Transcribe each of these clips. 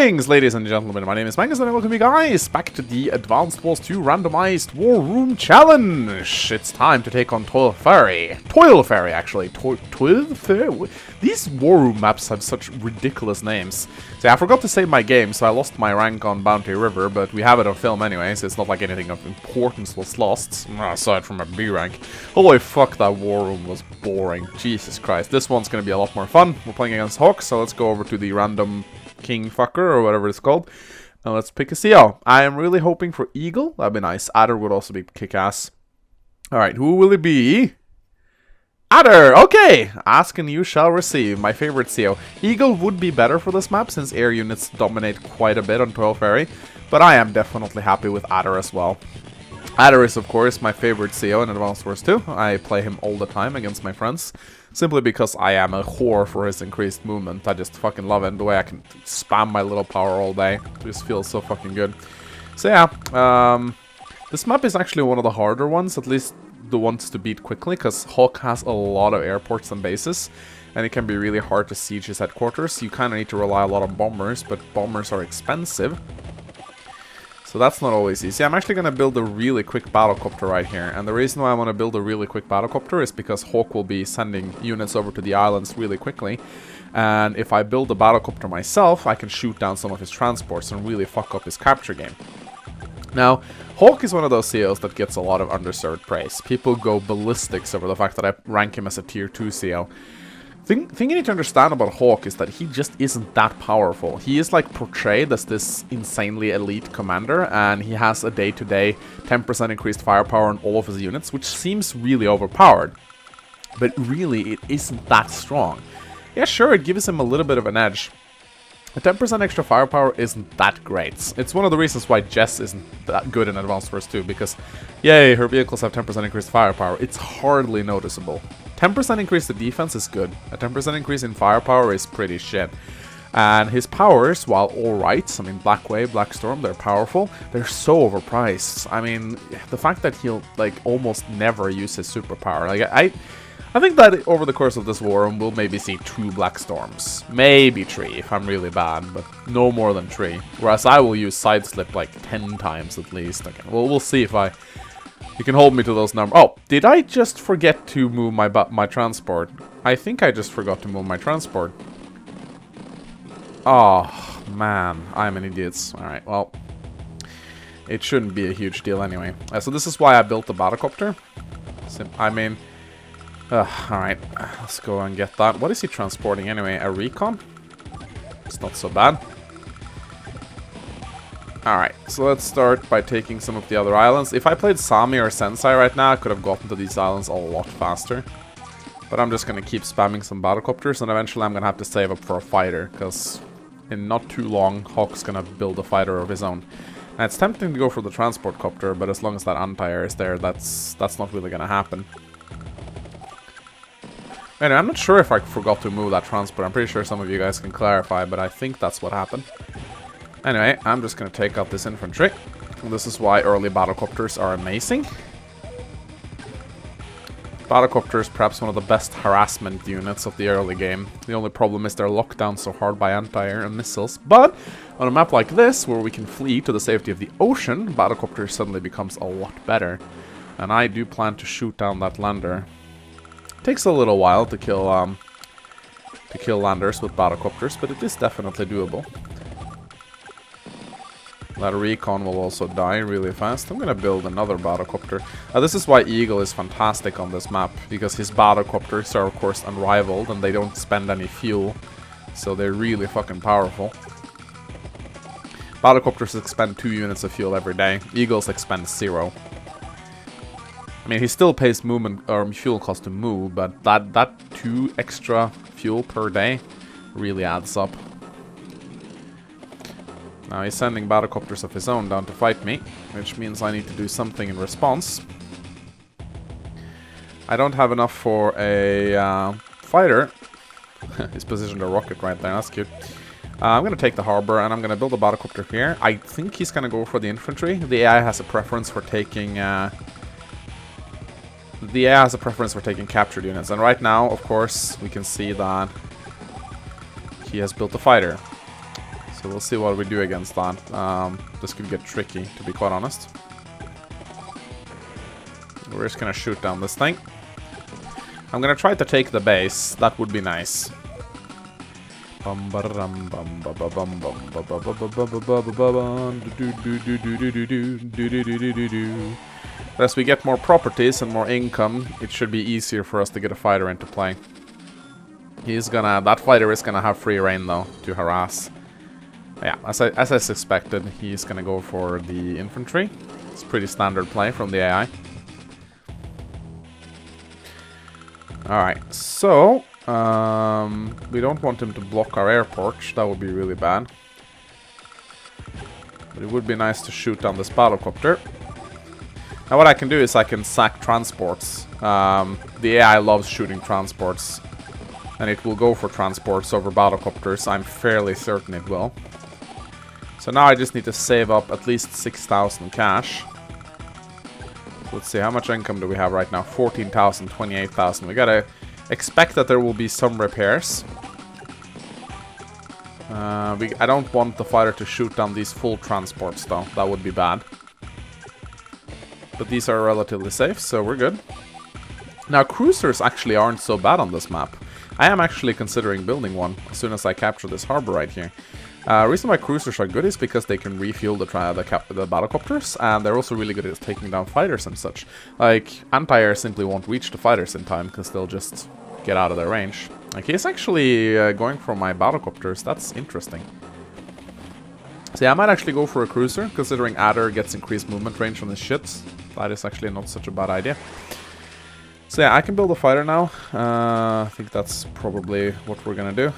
Greetings, ladies and gentlemen, my name is Mangus and I welcome you guys back to the Advanced Wars 2 Randomized War Room Challenge! It's time to take on Toil Ferry. Toil Ferry, actually. Toil Ferry? These War Room maps have such ridiculous names. See, I forgot to save my game, so I lost my rank on Bounty River, but we have it on film anyway, so it's not like anything of importance was lost, aside from a B rank. Holy fuck, that War Room was boring. Jesus Christ. This one's gonna be a lot more fun. We're playing against Hawk, so let's go over to the random King Fucker, or whatever it's called. Now let's pick a CO. I am really hoping for Eagle. That'd be nice. Adder would also be kick-ass. Alright, who will it be? Adder! Okay! Ask and you shall receive. My favorite CO. Eagle would be better for this map, since air units dominate quite a bit on Toil Ferry. But I am definitely happy with Adder as well. Adder is, of course, my favorite CO in Advanced Wars 2. I play him all the time against my friends. Simply because I am a whore for his increased movement. I just fucking love it. The way I can spam my little power all day. It just feels so fucking good. So yeah, this map is actually one of the harder ones. At least the ones to beat quickly. Because Hawk has a lot of airports and bases. And it can be really hard to siege his headquarters. You kind of need to rely a lot on bombers. But bombers are expensive. So that's not always easy. I'm actually going to build a really quick battlecopter right here. And the reason why I want to build a really quick battlecopter is because Hawk will be sending units over to the islands really quickly. And if I build a battlecopter myself, I can shoot down some of his transports and really fuck up his capture game. Now, Hawk is one of those COs that gets a lot of underserved praise. People go ballistics over the fact that I rank him as a tier 2 CO. Thing you need to understand about Hawk is that he just isn't that powerful. He is like portrayed as this insanely elite commander, and he has a day-to-day 10% increased firepower on all of his units, which seems really overpowered. But really, it isn't that strong. Yeah, sure, it gives him a little bit of an edge. A 10% extra firepower isn't that great. It's one of the reasons why Jess isn't that good in Advanced Wars 2, because, yay, her vehicles have 10% increased firepower. It's hardly noticeable. 10% increase to defense is good. A 10% increase in firepower is pretty shit. And his powers, while alright, I mean, Black Wave, Black Storm, they're powerful, they're so overpriced. I mean, the fact that he'll, like, almost never use his superpower. Like, I think that over the course of this war, we'll maybe see 2 Black Storms. Maybe 3 if I'm really bad, but no more than 3. Whereas I will use Sideslip like 10 times at least. Okay, well, we'll see if you can hold me to those numbers. Oh, did I just forget to move my transport? I think I just forgot to move my transport. Oh, man. I'm an idiot. Alright, well. It shouldn't be a huge deal anyway. So this is why I built the battlecopter. I mean... alright, let's go and get that. What is he transporting anyway? A recon? It's not so bad. Alright, so let's start by taking some of the other islands. If I played Sami or Sensei right now, I could have gotten to these islands a lot faster. But I'm just going to keep spamming some battlecopters, and eventually I'm going to have to save up for a fighter, because in not too long, Hawk's going to build a fighter of his own. And it's tempting to go for the transport copter, but as long as that anti-air is there, that's not really going to happen. Anyway, I'm not sure if I forgot to move that transport. I'm pretty sure some of you guys can clarify, but I think that's what happened. Anyway, I'm just going to take out this infantry. And this is why early battlecopters are amazing. Battlecopters, perhaps one of the best harassment units of the early game. The only problem is they're locked down so hard by anti-air and missiles. But on a map like this, where we can flee to the safety of the ocean, battlecopters suddenly becomes a lot better. And I do plan to shoot down that lander. It takes a little while to kill landers with battlecopters, but it is definitely doable. That recon will also die really fast. I'm gonna build another battlecopter. This is why Eagle is fantastic on this map, because his battlecopters are of course unrivaled and they don't spend any fuel. So they're really fucking powerful. Battlecopters expend 2 units of fuel every day. Eagles expend 0. I mean, he still pays movement or fuel cost to move, but that 2 extra fuel per day really adds up. Now he's sending battlecopters of his own down to fight me, which means I need to do something in response. I don't have enough for a fighter. He's positioned a rocket right there, that's cute. I'm going to take the harbor and I'm going to build a battlecopter here. I think he's going to go for the infantry. The AI has a preference for taking... captured units. And right now, of course, we can see that he has built a fighter. So we'll see what we do against that. This could get tricky, to be quite honest. We're just gonna shoot down this thing. I'm gonna try to take the base. That would be nice. But as we get more properties and more income, it should be easier for us to get a fighter into play. That fighter is gonna have free reign though to harass. Yeah, as I suspected, he's gonna go for the infantry. It's pretty standard play from the AI. Alright, so we don't want him to block our airport. That would be really bad. But it would be nice to shoot down this battlecopter. Now what I can do is I can sack transports. The AI loves shooting transports. And it will go for transports over battlecopters. I'm fairly certain it will. So now I just need to save up at least 6,000 cash. Let's see, how much income do we have right now? 14,000, 28,000. We gotta expect that there will be some repairs. I don't want the fighter to shoot down these full transports though. That would be bad. But these are relatively safe, so we're good. Now cruisers actually aren't so bad on this map. I am actually considering building one as soon as I capture this harbor right here. Reason why cruisers are good is because they can refuel the battlecopters, and they're also really good at taking down fighters and such. Like, anti-air simply won't reach the fighters in time because they'll just get out of their range. Like, he's actually going for my battlecopters. That's interesting. So yeah, I might actually go for a cruiser, considering Adder gets increased movement range on his ships. That is actually not such a bad idea. So yeah, I can build a fighter now. I think that's probably what we're gonna do.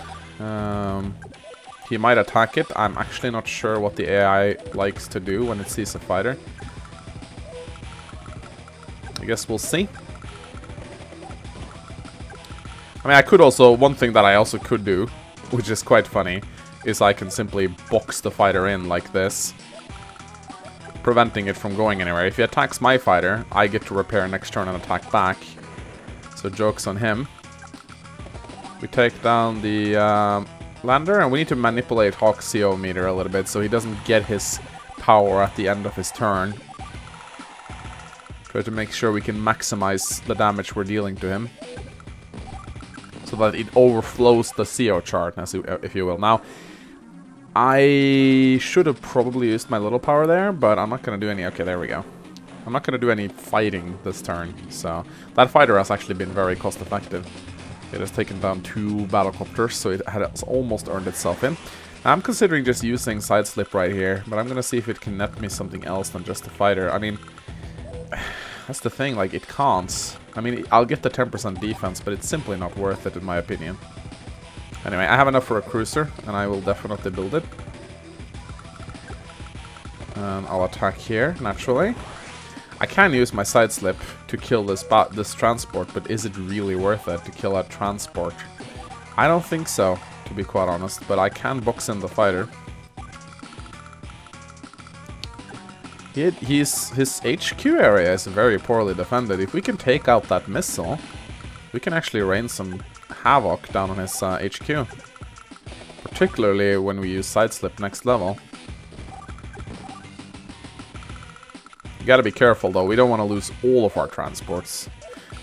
He might attack it. I'm actually not sure what the AI likes to do when it sees a fighter. I guess we'll see. I mean, I could also... One thing that I also could do, which is quite funny, is I can simply box the fighter in like this, preventing it from going anywhere. If he attacks my fighter, I get to repair next turn and attack back. So joke's on him. We take down the lander, and we need to manipulate Hawk's CO meter a little bit so he doesn't get his power at the end of his turn. Try to make sure we can maximize the damage we're dealing to him, so that it overflows the CO chart, if you will. Now, I should have probably used my little power there, but I'm not going to do any... Okay, there we go. I'm not going to do any fighting this turn, so... That fighter has actually been very cost effective. It has taken down 2 battlecopters, so it has almost earned itself in. Now, I'm considering just using side slip right here, but I'm going to see if it can net me something else than just a fighter. I mean, that's the thing, like, it can't. I mean, I'll get the 10% defense, but it's simply not worth it in my opinion. Anyway, I have enough for a cruiser, and I will definitely build it. And I'll attack here, naturally. I can use my side slip to kill this transport, but is it really worth it to kill that transport? I don't think so, to be quite honest, but I can box in the fighter. His HQ area is very poorly defended. If we can take out that missile, we can actually rain some havoc down on his HQ. Particularly when we use side slip next level. You gotta be careful though, we don't want to lose all of our transports.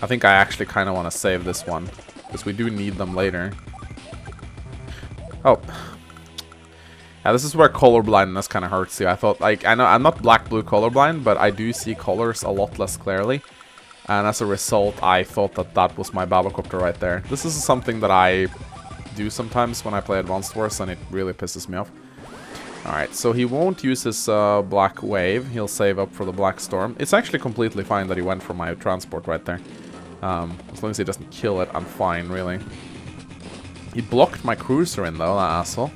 I think I actually kind of want to save this one, because we do need them later. Oh. Yeah, this is where colorblindness kind of hurts you. I thought, like, I know I'm not black-blue colorblind, but I do see colors a lot less clearly. And as a result, I thought that that was my battlecopter right there. This is something that I do sometimes when I play Advanced Wars, and it really pisses me off. Alright, so he won't use his black wave. He'll save up for the black storm. It's actually completely fine that he went for my transport right there. As long as he doesn't kill it, I'm fine, really. He blocked my cruiser in, though, that asshole.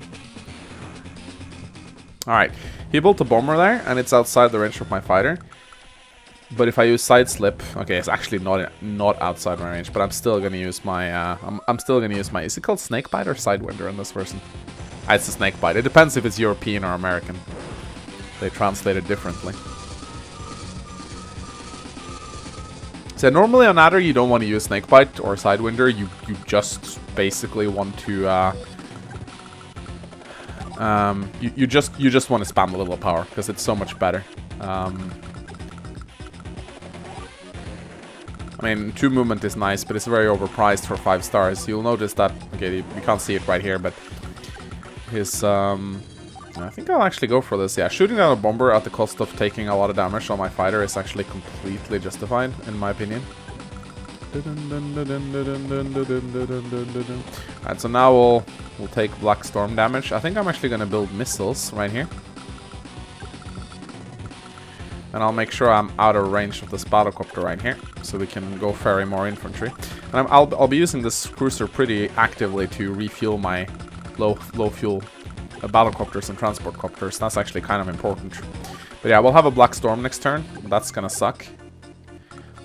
Alright, he built a bomber there, and it's outside the range of my fighter. But if I use side slip, okay, it's actually not outside my range, but I'm still gonna use my I'm still gonna use my... Is it called snakebite or sidewinder in this version? It's a snakebite. It depends if it's European or American. They translate it differently. So normally on Adder you don't want to use snakebite or sidewinder. You just basically want to You just want to spam a little power because it's so much better. I mean, 2 movement is nice, but it's very overpriced for 5 stars. You'll notice that, okay, you can't see it right here, but his, I think I'll actually go for this. Yeah, shooting down a bomber at the cost of taking a lot of damage on my fighter is actually completely justified, in my opinion. Alright, so now we'll take Black Storm damage. I think I'm actually going to build missiles right here. And I'll make sure I'm out of range of this battlecopter right here, so we can go ferry more infantry. And I'll be using this cruiser pretty actively to refuel my low fuel battlecopters and transport copters. That's actually kind of important. But yeah, we'll have a Black Storm next turn. That's gonna suck.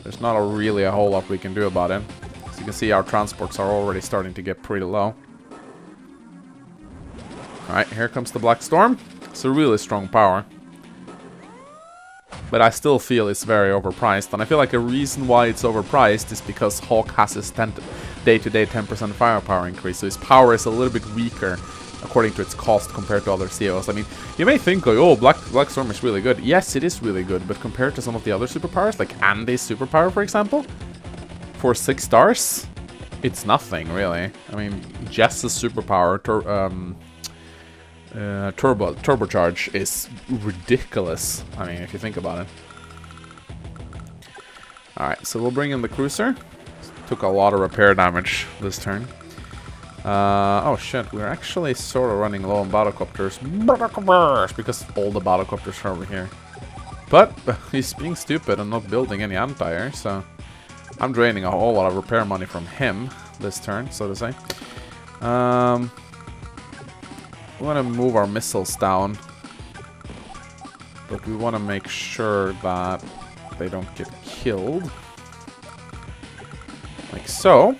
There's not really a whole lot we can do about it. As you can see, our transports are already starting to get pretty low. Alright, here comes the Black Storm. It's a really strong power. But I still feel it's very overpriced. And I feel like a reason why it's overpriced is because Hawk has his day-to-day 10% firepower increase. So his power is a little bit weaker according to its cost compared to other COs. I mean, you may think, like, oh, Black Storm is really good. Yes, it is really good. But compared to some of the other superpowers, like Andy's superpower, for example, for 6 stars, it's nothing, really. I mean, Jess's superpower, turbocharge is ridiculous. I mean, if you think about it. Alright, so we'll bring in the cruiser. Took a lot of repair damage this turn. Oh shit, we're actually sort of running low on battlecopters. Because all the battlecopters are over here. But he's being stupid and not building any anti-air, so I'm draining a whole lot of repair money from him this turn, so to say. We want to move our missiles down, but we want to make sure that they don't get killed. Like so.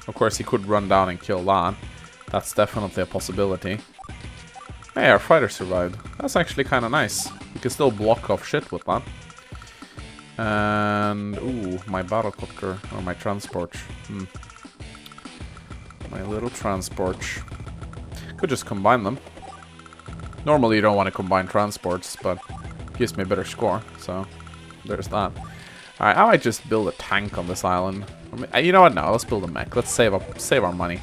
Of course, he could run down and kill that. That's definitely a possibility. Hey, our fighter survived. That's actually kind of nice. We can still block off shit with that. And, ooh, my battlecopter, or my transport. My little transport. Could just combine them. Normally you don't want to combine transports, but it gives me a better score, so there's that. Alright, I might just build a tank on this island. I mean, you know what? No, let's build a mech. Let's save our money.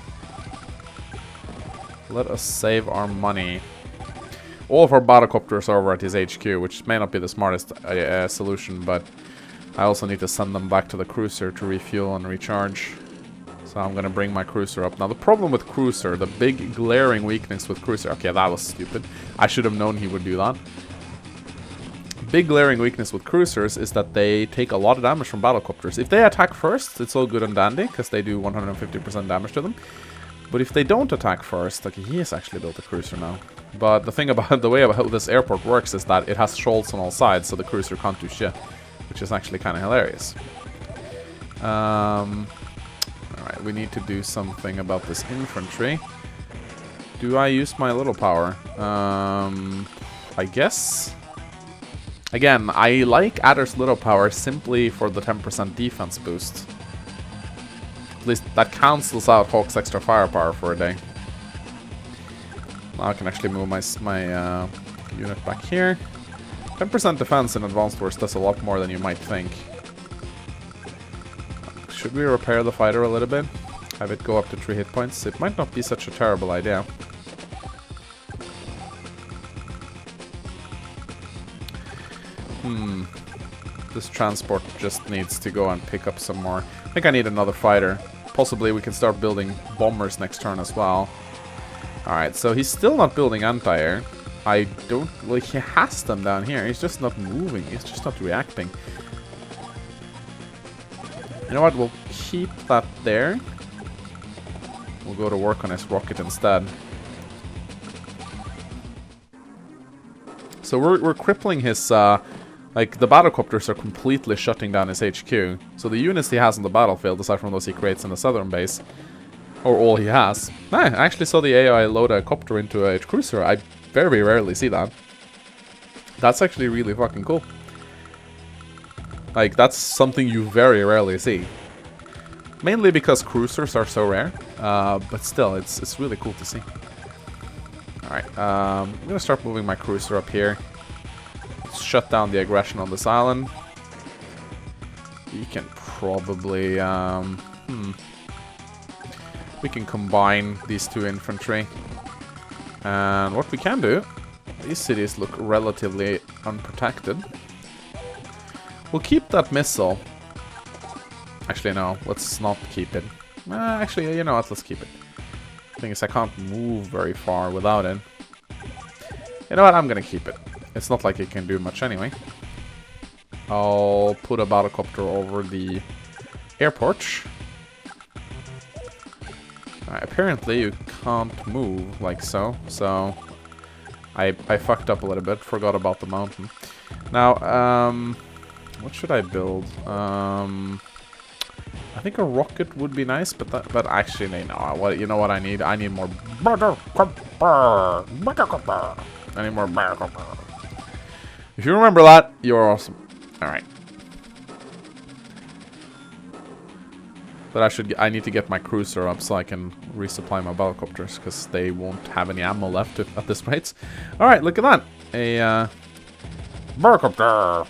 Let us save our money. All of our battlecopters are over at his HQ, which may not be the smartest solution, but I also need to send them back to the cruiser to refuel and recharge. So I'm gonna bring my cruiser up. Now the problem with cruiser, the big glaring weakness with cruiser... Okay, that was stupid. I should have known he would do that. Big glaring weakness with cruisers is that they take a lot of damage from battlecopters. If they attack first, it's all good and dandy, because they do 150% damage to them. But if they don't attack first, like he has actually built a cruiser now. But the thing about the way about how this airport works is that it has shoals on all sides, so the cruiser can't do shit, which is actually kind of hilarious. Alright, we need to do something about this infantry. Do I use my little power? I guess. Again, I like Adder's little power simply for the 10% defense boost. At least that cancels out Hawk's extra firepower for a day. Now I can actually move my unit back here. 10% defense in Advanced Wars does a lot more than you might think. Should we repair the fighter a little bit? Have it go up to 3 hit points? It might not be such a terrible idea. This transport just needs to go and pick up some more. I think I need another fighter. Possibly we can start building bombers next turn as well. Alright, so he's still not building anti-air. I don't... Like, he has them down here. He's just not moving. He's just not reacting. You know what? We'll keep that there. We'll go to work on his rocket instead. So we're crippling his... Like, the battlecopters are completely shutting down his HQ. So the units he has on the battlefield, aside from those he creates in the southern base, or all he has. I actually saw the AI load a copter into a cruiser. I very rarely see that. That's actually really fucking cool. Like, that's something you very rarely see. Mainly because cruisers are so rare. But still, it's really cool to see. Alright, Alright, I'm gonna start moving my cruiser up here. Let's shut down the aggression on this island. We can probably, we can combine these two infantry. And what we can do, these cities look relatively unprotected. We'll keep that missile. Actually, no, let's not keep it. Actually, you know what, let's keep it. The thing is, I can't move very far without it. You know what, I'm gonna keep it. It's not like it can do much anyway. I'll put a battlecopter over the airport. Apparently you can't move like so, so I fucked up a little bit, forgot about the mountain. Now, what should I build? I think a rocket would be nice, but actually no. What, you know what I need? I need more battlecopter. I need more battlecopter. If you remember that, you're awesome. All right. But I need to get my cruiser up so I can resupply my battlecopters, because they won't have any ammo left at this rate. Alright, look at that. A battlecopter.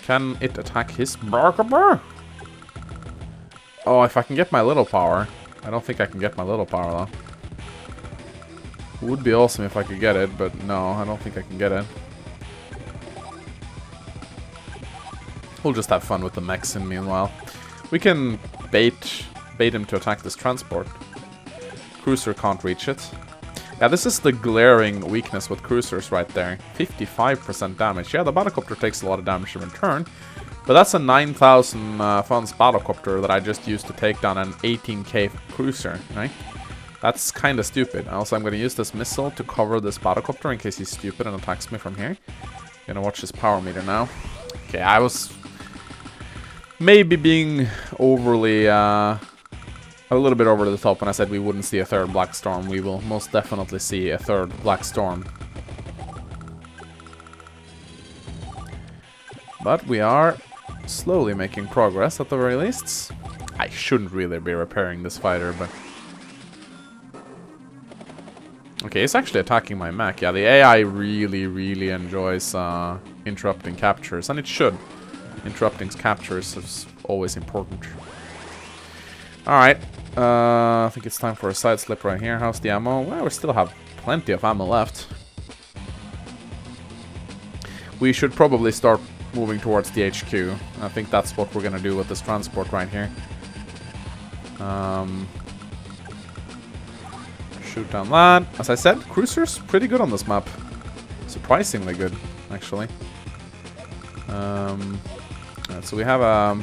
Can it attack his battlecopter? Oh, if I can get my little power. I don't think I can get my little power though. Would be awesome if I could get it, but no, I don't think I can get it. We'll just have fun with the mechs in meanwhile. We can bait him to attack this transport. Cruiser can't reach it. Yeah, this is the glaring weakness with cruisers right there. 55% damage. Yeah, the battlecopter takes a lot of damage in return. But that's a 9,000 funds battlecopter that I just used to take down an 18k cruiser, right? That's kind of stupid. Also, I'm going to use this missile to cover this battlecopter in case he's stupid and attacks me from here. Gonna watch his power meter now. Okay, I was maybe being overly, a little bit over the top when I said we wouldn't see a third Black Storm. We will most definitely see a third Black Storm. But we are slowly making progress at the very least. I shouldn't really be repairing this fighter, but... Okay, it's actually attacking my mech. Yeah, the AI really enjoys interrupting captures, and it should. Interrupting captures is always important. Alright, I think it's time for a side slip right here. How's the ammo? Well, we still have plenty of ammo left. We should probably start moving towards the HQ. I think that's what we're gonna do with this transport right here. Shoot down that. As I said, cruisers pretty good on this map. Surprisingly good, actually. So we have a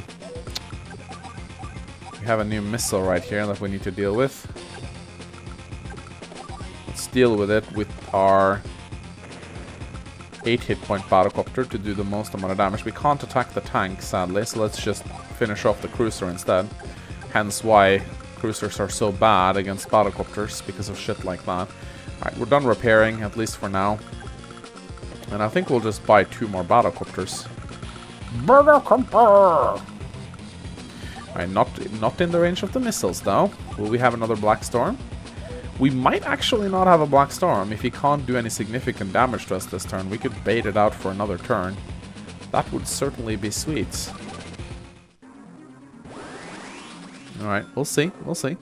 new missile right here that we need to deal with. Let's deal with it with our 8 hit point battlecopter to do the most amount of damage. We can't attack the tank, sadly, so let's just finish off the cruiser instead. Hence why cruisers are so bad against battlecopters, because of shit like that. Alright, we're done repairing, at least for now. And I think we'll just buy 2 more battlecopters. Battlecopter! Alright, not in the range of the missiles, though. Will we have another Black Storm? We might actually not have a Black Storm. If he can't do any significant damage to us this turn, we could bait it out for another turn. That would certainly be sweet. Alright, we'll see. We'll see.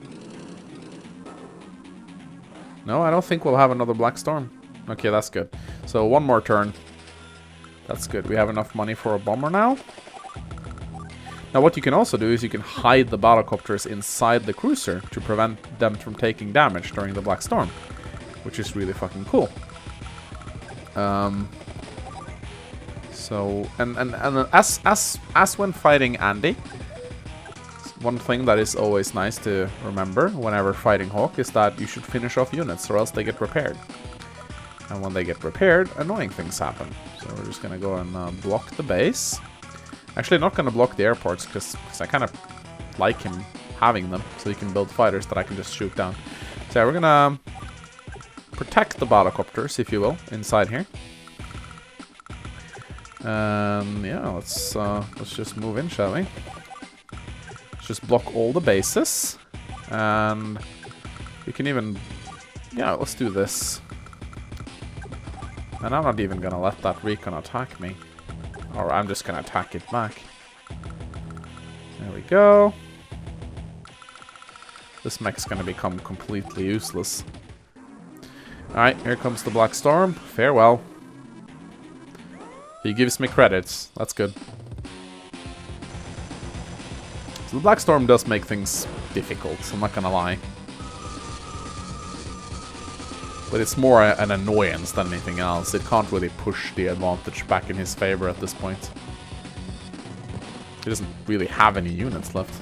No, I don't think we'll have another Black Storm. Okay, that's good. So, one more turn. That's good. We have enough money for a bomber now. Now, what you can also do is you can hide the battlecopters inside the cruiser to prevent them from taking damage during the Black Storm, which is really fucking cool. So, and as when fighting Andy, one thing that is always nice to remember whenever fighting Hawk is that you should finish off units or else they get repaired. And when they get repaired, annoying things happen. So we're just gonna go and block the base. Actually, not gonna block the airports because I kind of like him having them, so he can build fighters that I can just shoot down. So yeah, we're gonna protect the battlecopters, if you will, inside here. Yeah, let's just move in, shall we? Let's just block all the bases, and we can even, yeah, let's do this. And I'm not even gonna let that recon attack me. Or I'm just gonna attack it back. There we go. This mech's gonna become completely useless. Alright, here comes the Black Storm. Farewell. He gives me credits. That's good. So the Black Storm does make things difficult, I'm not gonna lie. But it's more an annoyance than anything else. It can't really push the advantage back in his favor at this point. He doesn't really have any units left.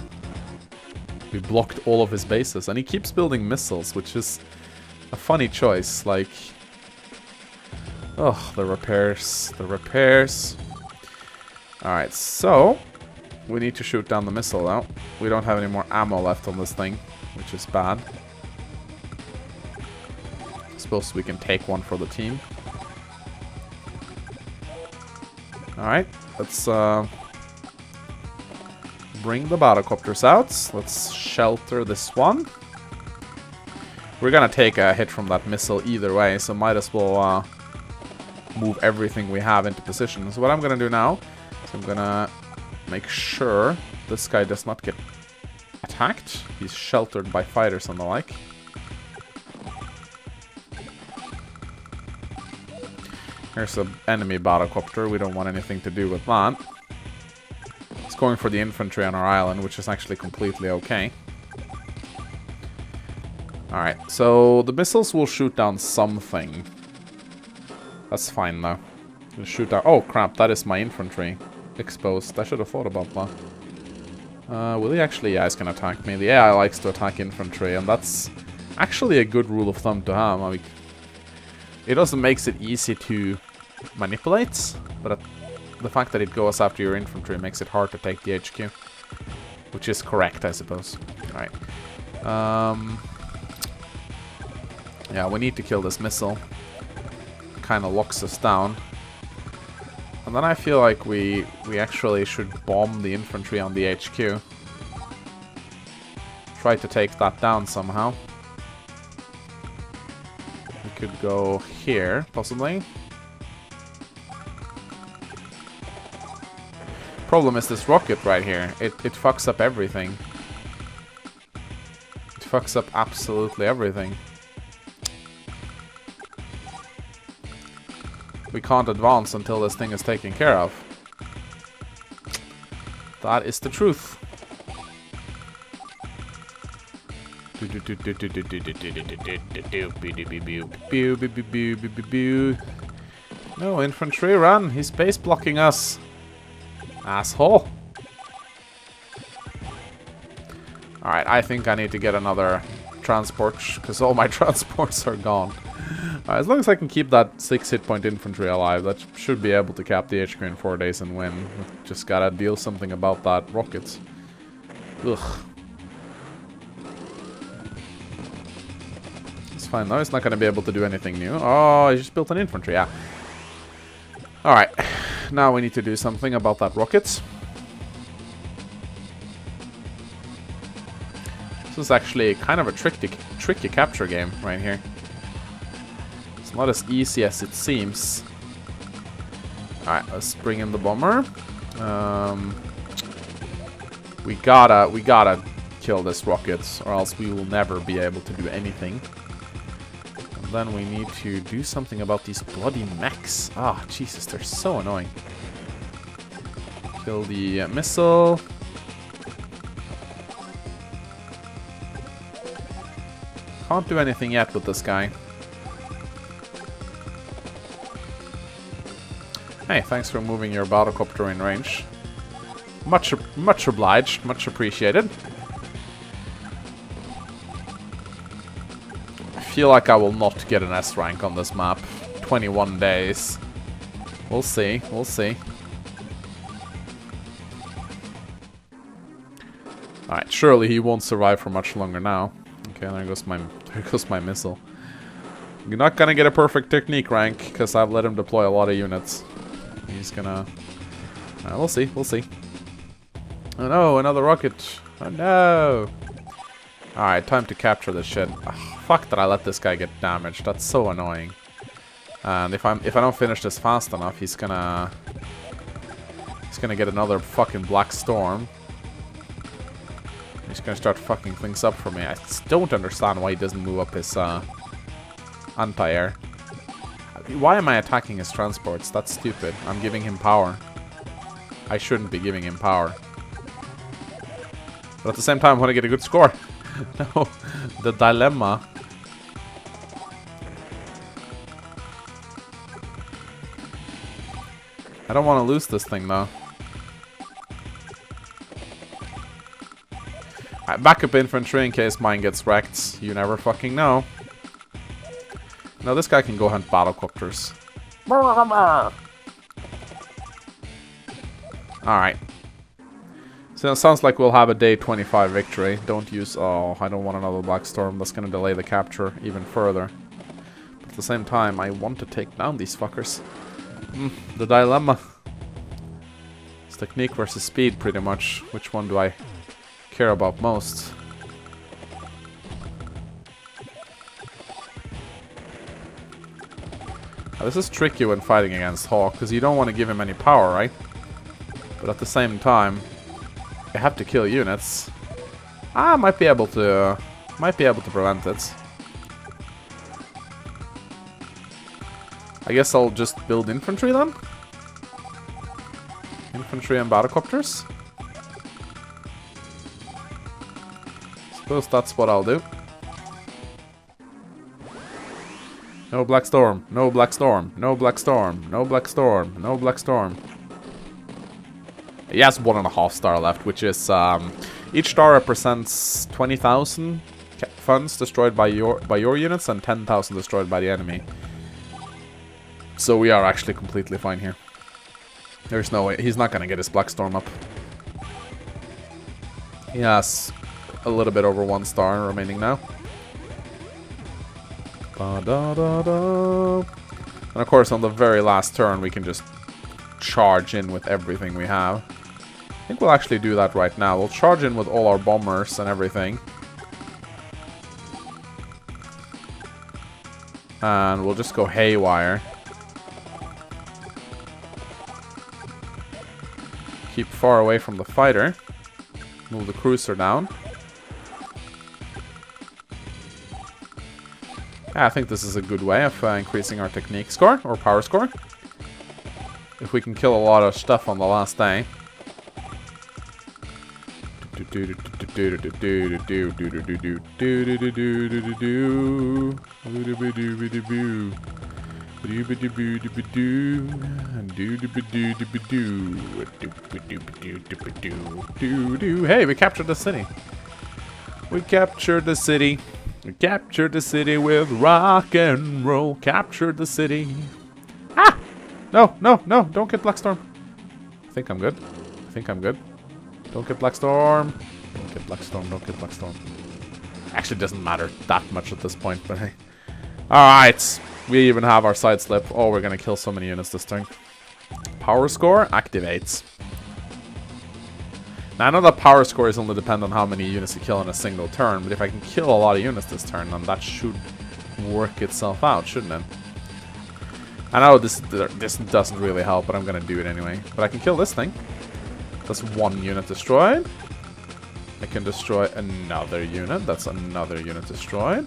We blocked all of his bases, and he keeps building missiles, which is a funny choice. Like, oh, the repairs, the repairs. Alright, so we need to shoot down the missile now. We don't have any more ammo left on this thing, which is bad. Suppose we can take one for the team. Alright, let's bring the battlecopters out. Let's shelter this one. We're gonna take a hit from that missile either way, so might as well move everything we have into position. So what I'm gonna do now is I'm gonna make sure this guy does not get attacked. He's sheltered by fighters and the like. Here's an enemy battlecopter. We don't want anything to do with that. It's going for the infantry on our island, which is actually completely okay. Alright, so the missiles will shoot down something. That's fine though. We'll shoot down. Oh crap, that is my infantry exposed. I should have thought about that. Will he actually? Yeah, he's gonna attack me. The AI likes to attack infantry, and that's actually a good rule of thumb to have. I mean, it also makes it easy to manipulate, but the fact that it goes after your infantry makes it hard to take the HQ. Which is correct, I suppose. Alright. Yeah, we need to kill this missile. Kind of locks us down. And then I feel like we actually should bomb the infantry on the HQ. Try to take that down somehow. We could go here, possibly. Problem is this rocket right here. It fucks up everything. It fucks up absolutely everything. We can't advance until this thing is taken care of. That is the truth. No, infantry, run! He's base blocking us. Asshole. Alright, I think I need to get another transport, because all my transports are gone. As long as I can keep that 6 hit point infantry alive, that should be able to cap the HQ in 4 days and win. Just gotta deal something about that rocket. Ugh. It's fine though, it's not gonna be able to do anything new. Oh, he just built an infantry, yeah. Alright, now we need to do something about that rocket. This is actually kind of a tricky capture game right here. It's not as easy as it seems. Alright, let's bring in the bomber. We gotta kill this rocket, or else we will never be able to do anything. And then we need to do something about these bloody mechs. Ah, Jesus, they're so annoying. Kill the missile. Can't do anything yet with this guy. Hey, thanks for moving your battlecopter in range. Much obliged, much appreciated. I feel like I will not get an S rank on this map. 21 days. We'll see, we'll see. Alright, surely he won't survive for much longer now. Okay, there goes my missile. You're not gonna get a perfect technique rank, because I've let him deploy a lot of units. He's gonna... we'll see, we'll see. Oh no, another rocket. Oh no! Alright, time to capture this shit. Ugh, fuck that I let this guy get damaged. That's so annoying. And if I don't finish this fast enough, he's gonna get another fucking black storm. He's gonna start fucking things up for me. I don't understand why he doesn't move up his anti-air. Why am I attacking his transports? That's stupid. I'm giving him power. I shouldn't be giving him power. But at the same time, I want to get a good score. No, the dilemma. I don't want to lose this thing, though. Backup infantry in case mine gets wrecked. You never fucking know. No, this guy can go hunt battlecopters. Alright. So it sounds like we'll have a day 25 victory. Don't use... Oh, I don't want another Black Storm. That's going to delay the capture even further. But at the same time, I want to take down these fuckers. The dilemma. It's technique versus speed, pretty much. Which one do I care about most? Now, this is tricky when fighting against Hawk, because you don't want to give him any power, right? But at the same time, you have to kill units. I might be able to prevent it. I guess I'll just build infantry then. Infantry and battlecopters. Suppose that's what I'll do. No Black Storm, no Black Storm, no Black Storm, no Black Storm, no Black Storm. He has 1.5 star left, which is each star represents 20,000 funds destroyed by your units and 10,000 destroyed by the enemy. So we are actually completely fine here. There's no way he's not gonna get his Black Storm up. He has a little bit over 1 star remaining now. And of course, on the very last turn, we can just charge in with everything we have. I think we'll actually do that right now. We'll charge in with all our bombers and everything. And we'll just go haywire. Keep far away from the fighter. Move the cruiser down. I think this is a good way of increasing our technique score, or power score. If we can kill a lot of stuff on the last day. Hey, we captured the city. We captured the city. We captured the city with rock and roll. Captured the city. Ah! No, no, no. Don't get Black Storm. I think I'm good. I think I'm good. Don't get Black Storm. Don't get Black Storm. Don't get Black Storm. Actually, it doesn't matter that much at this point, but hey. Alright. We even have our side slip. Oh, we're going to kill so many units this turn. Power score activates. Now, I know that power scores only depend on how many units you kill in a single turn, but if I can kill a lot of units this turn, then that should work itself out, shouldn't it? I know this doesn't really help, but I'm gonna do it anyway. But I can kill this thing. That's 1 unit destroyed. I can destroy another unit. That's another unit destroyed.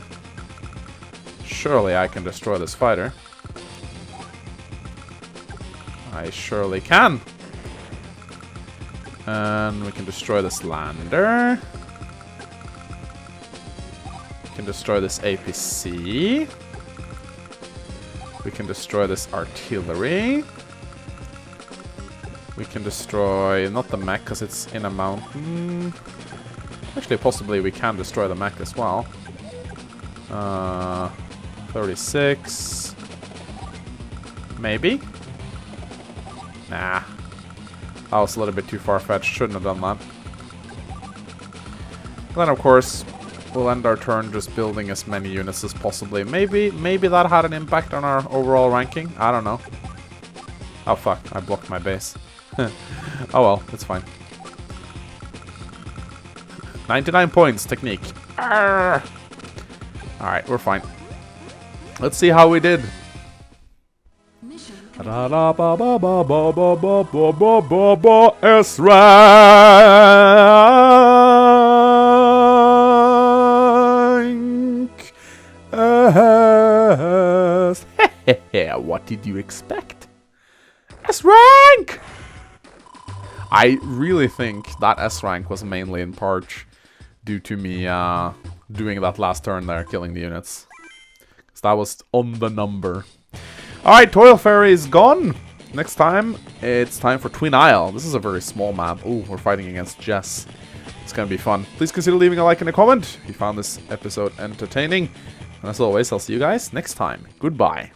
Surely I can destroy this fighter. I surely can. And we can destroy this lander. We can destroy this APC. We can destroy this artillery. We can destroy, not the mech because it's in a mountain. Actually, possibly we can destroy the mech as well. 36. Maybe? Nah. That was a little bit too far-fetched. Shouldn't have done that. Then, of course, we'll end our turn just building as many units as possibly. Maybe that had an impact on our overall ranking. I don't know. Oh, fuck. I blocked my base. Oh, well. It's fine. 99 points. Technique. Alright, we're fine. Let's see how we did. S rank. What did you expect? S rank. I really think that S rank was mainly in part due to me doing that last turn there, killing the units. Because that was on the number. Alright, Toil Ferry is gone. Next time, it's time for Twin Isle. This is a very small map. Ooh, we're fighting against Jess. It's gonna be fun. Please consider leaving a like and a comment if you found this episode entertaining. And as always, I'll see you guys next time. Goodbye.